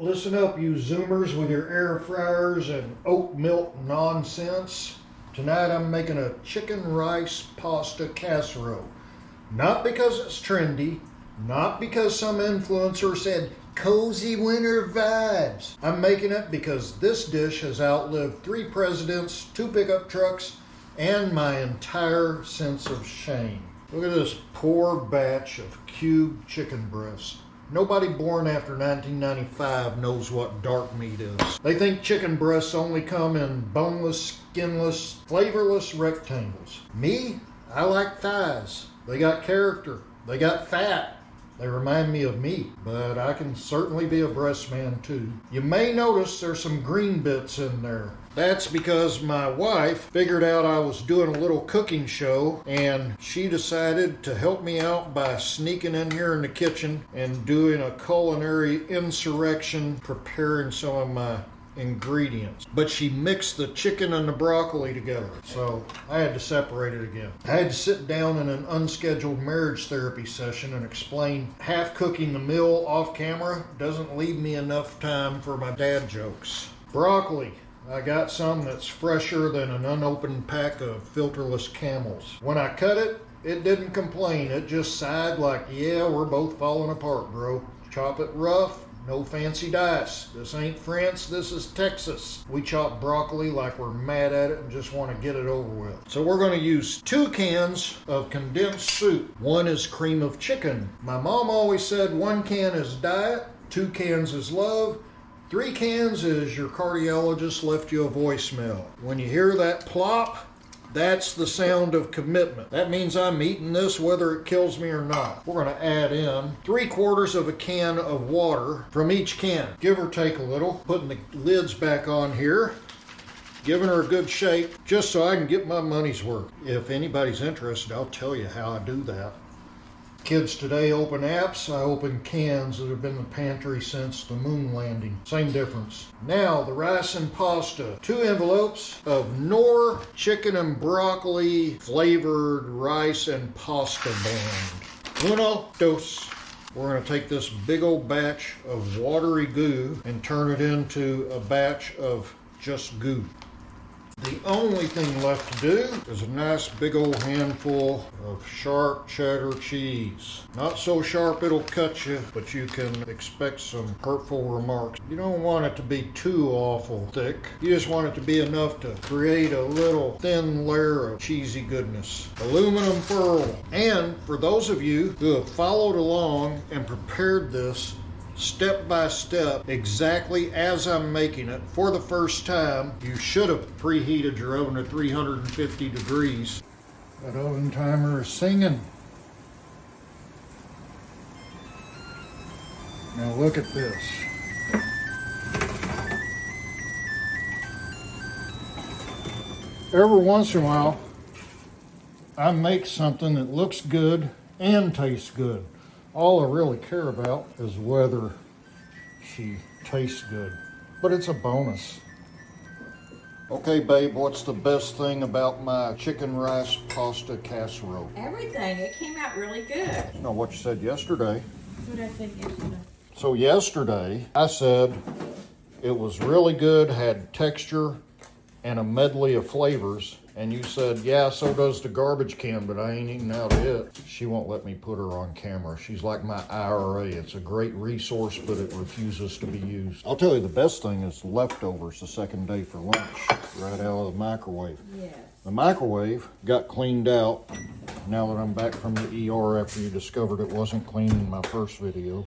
Listen up, you Zoomers with your air fryers and oat milk nonsense. Tonight I'm making a chicken rice pasta casserole. Not because it's trendy, not because some influencer said cozy winter vibes. I'm making it because this dish has outlived 3 presidents, 2 pickup trucks, and my entire sense of shame. Look at this poor batch of cubed chicken breasts. Nobody born after 1995 knows what dark meat is. They think chicken breasts only come in boneless, skinless, flavorless rectangles. Me, I like thighs. They got character. They got fat. They remind me of meat, but I can certainly be a breast man too. You may notice there's some green bits in there. That's because my wife figured out I was doing a little cooking show, and she decided to help me out by sneaking in here in the kitchen and doing a culinary insurrection, preparing some of my ingredients. But she mixed the chicken and the broccoli together, so I had to separate it again. I had to sit down in an unscheduled marriage therapy session and explain half cooking the meal off camera doesn't leave me enough time for my dad jokes. Broccoli. I got some that's fresher than an unopened pack of filterless Camels. When I cut it, it didn't complain. It just sighed like, yeah, we're both falling apart, bro. Chop it rough, no fancy dice. This ain't France, this is Texas. We chop broccoli like we're mad at it and just want to get it over with. So we're going to use 2 cans of condensed soup. 1 is cream of chicken. My mom always said 1 can is diet, 2 cans is love, 3 cans is your cardiologist left you a voicemail. When you hear that plop, that's the sound of commitment. That means I'm eating this whether it kills me or not. We're going to add in 3/4 of a can of water from each can, give or take a little. Putting the lids back on here, giving her a good shake just so I can get my money's worth. If anybody's interested, I'll tell you how I do that. Kids today open apps, I open cans that have been in the pantry since the moon landing. Same difference. Now the rice and pasta. 2 envelopes of Knorr chicken and broccoli flavored rice and pasta blend. 1, 2. We're going to take this big old batch of watery goo and turn it into a batch of just goo. The only thing left to do is a nice big old handful of sharp cheddar cheese. Not so sharp it'll cut you, but you can expect some hurtful remarks. You don't want it to be too awful thick. You just want it to be enough to create a little thin layer of cheesy goodness. Aluminum foil. And for those of you who have followed along and prepared this step by step, exactly as I'm making it for the first time, you should have preheated your oven to 350 degrees. That oven timer is singing. Now look at this. Every once in a while, I make something that looks good and tastes good. All I really care about is whether she tastes good, but it's a bonus. Okay, babe, what's the best thing about my chicken rice pasta casserole? Everything. It came out really good. You know what you said yesterday. What did I say yesterday? So yesterday, I said it was really good, had texture and a medley of flavors. And you said, yeah, so does the garbage can, but I ain't eating out of it. She won't let me put her on camera. She's like my IRA. It's a great resource, but it refuses to be used. I'll tell you the best thing is leftovers the second day for lunch, right out of the microwave. Yes. The microwave got cleaned out now that I'm back from the ER after you discovered it wasn't clean in my first video.